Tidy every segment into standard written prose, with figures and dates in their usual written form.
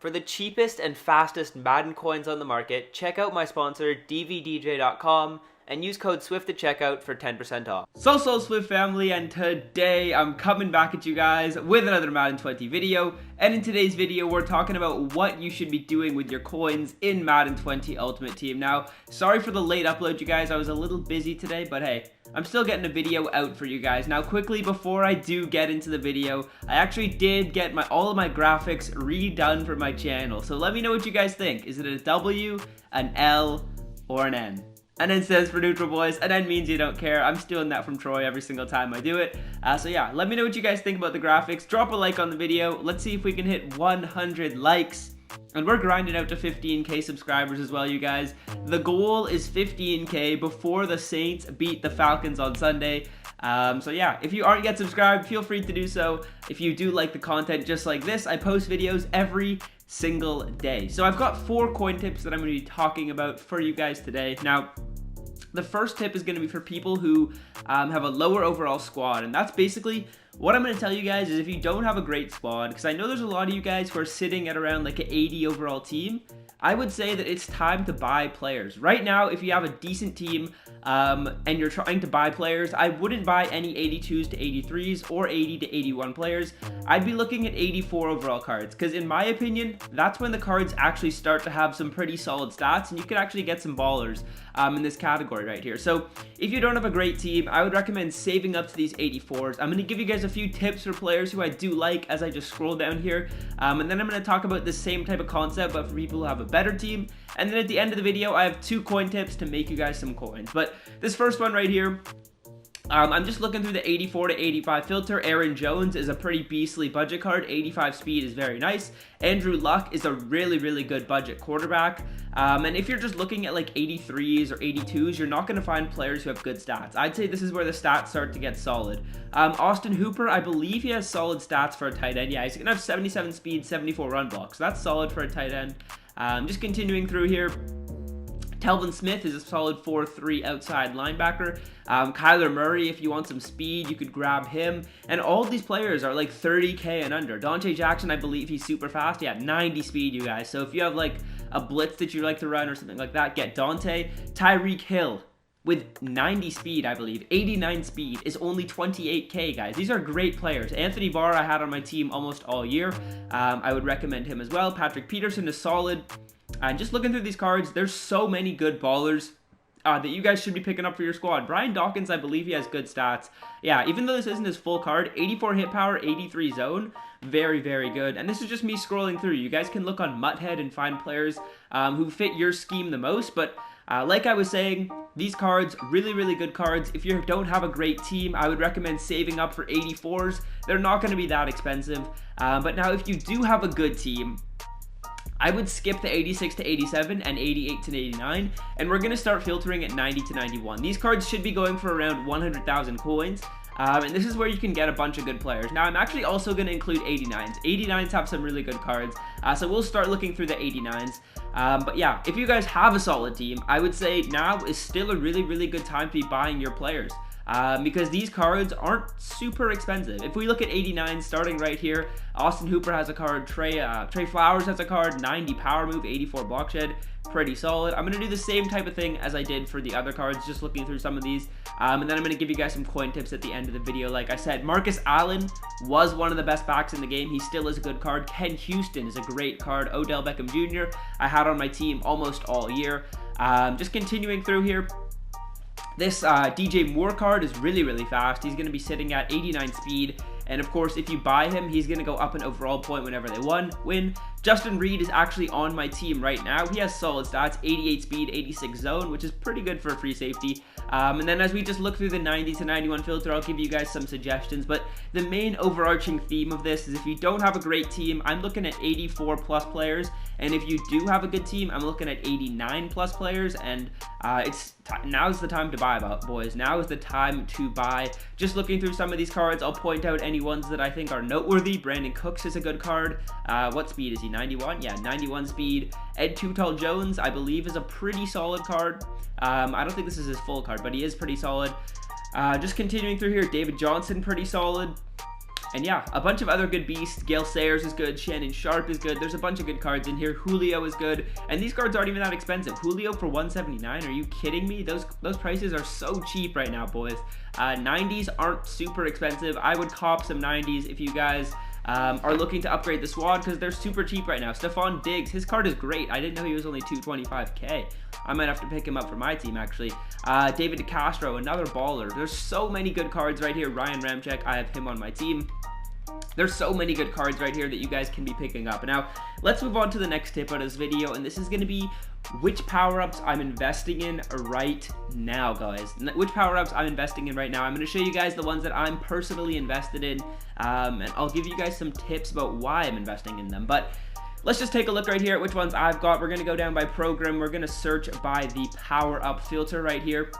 For the cheapest and fastest Madden coins on the market, check out my sponsor dvdj.com and use code SWIFT at checkout for 10% off. So Swift family, and today I'm coming back at you guys with another Madden 20 video. And in today's video we're talking about what you should be doing with your coins in Madden 20 Ultimate Team. Now, sorry for the late upload, you guys. I was a little busy today, but hey, I'm still getting a video out for you guys. Now, quickly before I do get into the video, I actually did get all of my graphics redone for my channel. So let me know what you guys think. Is it a W, an L, or an N? And then says for neutral boys, and then means you don't care. I'm stealing that from Troy every single time I do it. So yeah, let me know what you guys think about the graphics. Drop a like on the video. Let's see if we can hit 100 likes. And we're grinding out to 15k subscribers as well, you guys. The goal is 15k before the Saints beat the Falcons on Sunday. So yeah, if you aren't yet subscribed, feel free to do so. If you do like the content just like this, I post videos every single day. So I've got 4 coin tips that I'm going to be talking about for you guys today. Now, the first tip is going to be for people who have a lower overall squad, and that's basically what I'm going to tell you guys is if you don't have a great squad, because I know there's a lot of you guys who are sitting at around like an 80 overall team, I would say that it's time to buy players. Right now, if you have a decent team and you're trying to buy players, I wouldn't buy any 82s to 83s or 80 to 81 players. I'd be looking at 84 overall cards, because in my opinion, that's when the cards actually start to have some pretty solid stats, and you can actually get some ballers in this category right here. So if you don't have a great team, I would recommend saving up to these 84s. I'm going to give you guys a few tips for players who I do like as I just scroll down here, and then I'm going to talk about the same type of concept but for people who have a better team. And then at the end of the video, I have 2 coin tips to make you guys some coins. But this first one right here, I'm just looking through the 84 to 85 filter. Aaron Jones is a pretty beastly budget card. 85 speed is very nice. Andrew Luck is a really good budget quarterback. And if you're just looking at like 83s or 82s, you're not going to find players who have good stats. I'd say this is where the stats start to get solid. Austin Hooper, I believe he has solid stats for a tight end. Yeah, he's going to have 77 speed, 74 run blocks. So that's solid for a tight end. Just continuing through here. Telvin Smith is a solid 4-3 outside linebacker. Kyler Murray, if you want some speed, you could grab him. And all of these players are like 30k and under. Dante Jackson, I believe he's super fast. Yeah, 90 speed, you guys. So if you have like a blitz that you like to run or something like that, get Dante. Tyreek Hill with 90 speed, I believe. 89 speed is only 28k, guys. These are great players. Anthony Barr, I had on my team almost all year. I would recommend him as well. Patrick Peterson is solid. And just looking through these cards, there's so many good ballers that you guys should be picking up for your squad. Brian Dawkins, I believe he has good stats. Yeah, even though this isn't his full card, 84 hit power, 83 zone, very good. And this is just me scrolling through. You guys can look on Muthead and find players who fit your scheme the most. But like I was saying, these cards, really good cards. If you don't have a great team, I would recommend saving up for 84s. They're not going to be that expensive. But now if you do have a good team, I would skip the 86 to 87 and 88 to 89, and we're going to start filtering at 90 to 91. These cards should be going for around 100,000 coins, and this is where you can get a bunch of good players. Now, I'm actually also going to include 89s. 89s have some really good cards, so we'll start looking through the 89s. But yeah, if you guys have a solid team, I would say now is still a really good time to be buying your players. Because these cards aren't super expensive. If we look at 89 starting right here, Austin Hooper has a card, Trey Flowers has a card, 90 power move, 84 block shed, pretty solid. I'm going to do the same type of thing as I did for the other cards, just looking through some of these, and then I'm going to give you guys some coin tips at the end of the video. Like I said, Marcus Allen was one of the best backs in the game. He still is a good card. Ken Houston is a great card. Odell Beckham Jr. I had on my team almost all year. Just continuing through here. This DJ Moore card is really fast. He's going to be sitting at 89 speed. And of course, if you buy him, he's going to go up an overall point whenever they win. Justin Reed is actually on my team right now. He has solid stats, 88 speed, 86 zone, which is pretty good for a free safety. And then as we just look through the 90 to 91 filter, I'll give you guys some suggestions. But the main overarching theme of this is if you don't have a great team, I'm looking at 84 plus players. And if you do have a good team, I'm looking at 89 plus players. And now's the time to buy, boys. Now is the time to buy. Just looking through some of these cards, I'll point out any ones that I think are noteworthy. Brandon Cooks is a good card. What speed is he? 91? Yeah, 91 speed. Ed Too Tall Jones, I believe, is a pretty solid card. I don't think this is his full card, but he is pretty solid. Just continuing through here, David Johnson, pretty solid. And yeah, a bunch of other good beasts. Gale Sayers is good. Shannon Sharp is good. There's a bunch of good cards in here. Julio is good. And these cards aren't even that expensive. Julio for 179. Are you kidding me? Those prices are so cheap right now, boys. 90s aren't super expensive. I would cop some 90s if you guys are looking to upgrade the squad because they're super cheap right now. Stephon Diggs, his card is great. I didn't know he was only 225k. I might have to pick him up for my team, actually. David DeCastro, another baller. There's so many good cards right here. Ryan Ramczyk, I have him on my team. There's so many good cards right here that you guys can be picking up. Now, let's move on to the next tip out of this video, and this is going to be which power-ups I'm investing in right now, guys. Which power-ups I'm investing in right now. I'm going to show you guys the ones that I'm personally invested in, and I'll give you guys some tips about why I'm investing in them. But let's just take a look right here at which ones I've got. We're going to go down by program. We're going to search by the power-up filter right here.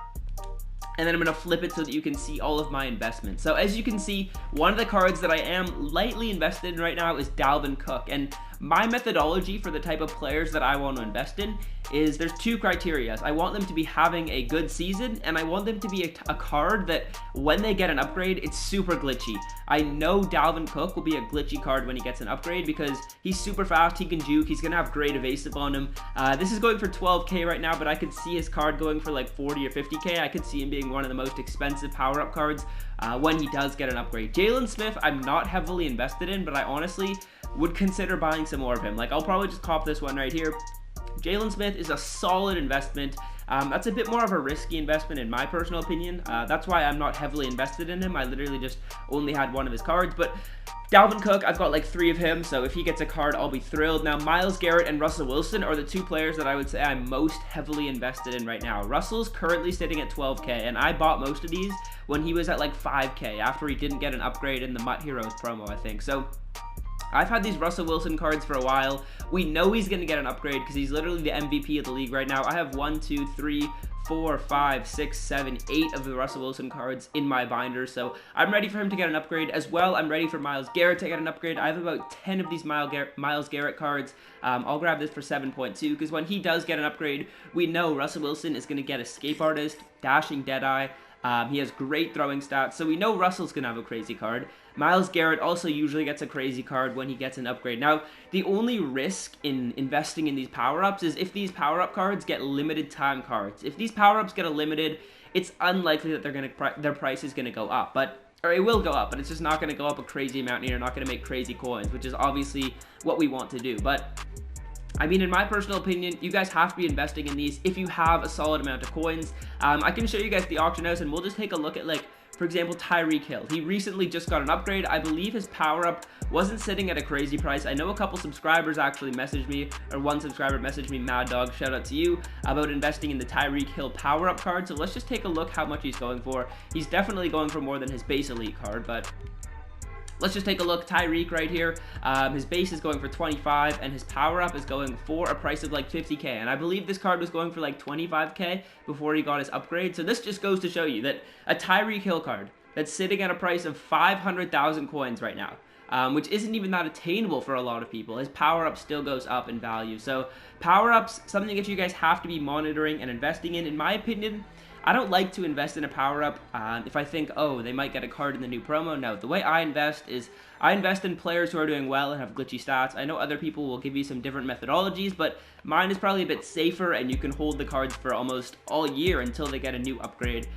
And then I'm going to flip it so that you can see all of my investments. So as you can see, one of the cards that I am lightly invested in right now is Dalvin Cook. And my methodology for the type of players that I want to invest in is there's two criteria. I want them to be having a good season, and I want them to be a card that when they get an upgrade, it's super glitchy. I know Dalvin Cook will be a glitchy card when he gets an upgrade because he's super fast, he can juke, he's going to have great evasive on him. This is going for 12k right now, but I could see his card going for like 40 or 50k. I could see him being one of the most expensive power-up cards when he does get an upgrade. Jalen Smith, I'm not heavily invested in, but I honestly would consider buying some more of him. Like, I'll probably just cop this one right here. Jalen Smith is a solid investment. That's a bit more of a risky investment in my personal opinion. That's why I'm not heavily invested in him. I literally just only had one of his cards. But Dalvin Cook, I've got like 3 of him, so if he gets a card, I'll be thrilled. Now, Myles Garrett and Russell Wilson are the 2 players that I would say I'm most heavily invested in right now. Russell's currently sitting at 12k, and I bought most of these when he was at like 5k after he didn't get an upgrade in the Mutt Heroes promo, I think. So I've had these Russell Wilson cards for a while. We know he's going to get an upgrade because he's literally the MVP of the league right now. I have 1, 2, 3, 4, 5, 6, 7, 8 of the Russell Wilson cards in my binder, so I'm ready for him to get an upgrade as well. I'm ready for Myles Garrett to get an upgrade. I have about 10 of these Myles Garrett cards. I'll grab this for 7.2 because when he does get an upgrade, we know Russell Wilson is going to get Escape Artist, Dashing Deadeye. He has great throwing stats, so we know Russell's going to have a crazy card. Myles Garrett also usually gets a crazy card when he gets an upgrade. Now, the only risk in investing in these power-ups is if these power-up cards get limited time cards. If these power-ups get a limited, it's unlikely that their price is going to go up. Or it will go up, but it's just not going to go up a crazy amount, and you're not going to make crazy coins, which is obviously what we want to do. But I mean, in my personal opinion, you guys have to be investing in these if you have a solid amount of coins. I can show you guys the auction house, and we'll just take a look at, like, for example, Tyreek Hill. He recently just got an upgrade. I believe his power-up wasn't sitting at a crazy price. I know a couple subscribers actually messaged me, or one subscriber messaged me, Mad Dog, shout out to you, about investing in the Tyreek Hill power-up card. So let's just take a look how much he's going for. He's definitely going for more than his base elite card, but let's just take a look. Tyreek right here. His base is going for 25, and his power-up is going for a price of like 50k. And I believe this card was going for like 25k before he got his upgrade. So this just goes to show you that a Tyreek Hill card that's sitting at a price of 500,000 coins right now, which isn't even that attainable for a lot of people, his power-up still goes up in value. So power-ups, something that you guys have to be monitoring and investing in my opinion. I don't like to invest in a power-up if I think, oh, they might get a card in the new promo. No, the way I invest is I invest in players who are doing well and have glitchy stats. I know other people will give you some different methodologies, but mine is probably a bit safer, and you can hold the cards for almost all year until they get a new upgrade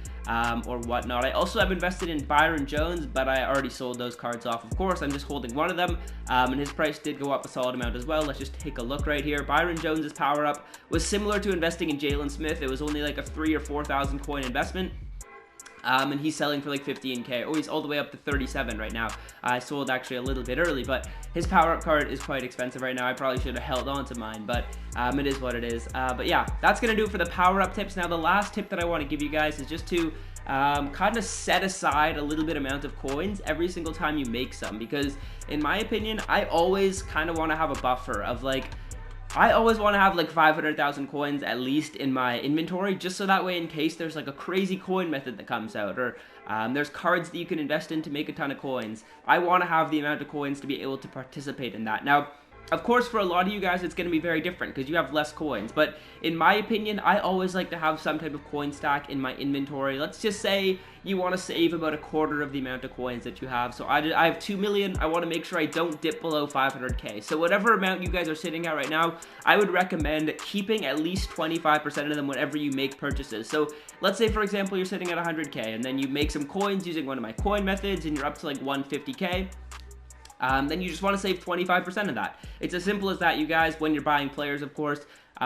or whatnot. I also have invested in Byron Jones, but I already sold those cards off. Of course, I'm just holding one of them, and his price did go up a solid amount as well. Let's just take a look right here. Byron Jones's power-up was similar to investing in Jalen Smith. It was only like a 3,000 or 4,000 coin investment. And he's selling for like 15k. Oh, he's all the way up to 37 right now. I sold actually a little bit early, but his power-up card is quite expensive right now. I probably should have held on to mine, but it is what it is. But yeah, that's going to do it for the power-up tips. Now, the last tip that I want to give you guys is just to kind of set aside a little bit amount of coins every single time you make some, because in my opinion, I always kind of want to have a buffer of like, I always want to have like 500,000 coins at least in my inventory, just so that way in case there's like a crazy coin method that comes out, or there's cards that you can invest in to make a ton of coins. I want to have the amount of coins to be able to participate in that. Now, of course, for a lot of you guys, it's going to be very different because you have less coins. But in my opinion, I always like to have some type of coin stack in my inventory. Let's just say you want to save about a quarter of the amount of coins that you have. So I have 2 million. I want to make sure I don't dip below 500k. So whatever amount you guys are sitting at right now, I would recommend keeping at least 25% of them whenever you make purchases. So let's say, for example, you're sitting at 100k and then you make some coins using one of my coin methods and you're up to like 150k. Then you just want to save 25% of that. It's as simple as that, you guys, when you're buying players, of course.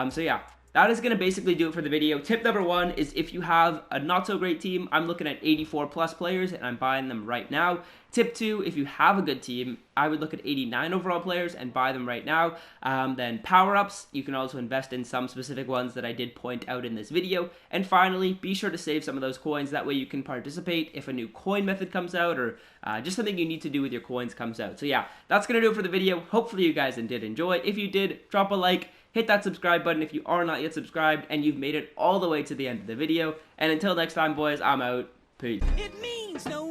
So yeah, that is going to basically do it for the video. Tip number 1 is if you have a not so great team, I'm looking at 84 plus players and I'm buying them right now. Tip 2, if you have a good team, I would look at 89 overall players and buy them right now. Then power-ups, you can also invest in some specific ones that I did point out in this video. And finally, be sure to save some of those coins. That way you can participate if a new coin method comes out or just something you need to do with your coins comes out. So yeah, that's going to do it for the video. Hopefully you guys did enjoy. If you did, drop a like. Hit that subscribe button if you are not yet subscribed and you've made it all the way to the end of the video. And until next time, boys, I'm out. Peace. It means no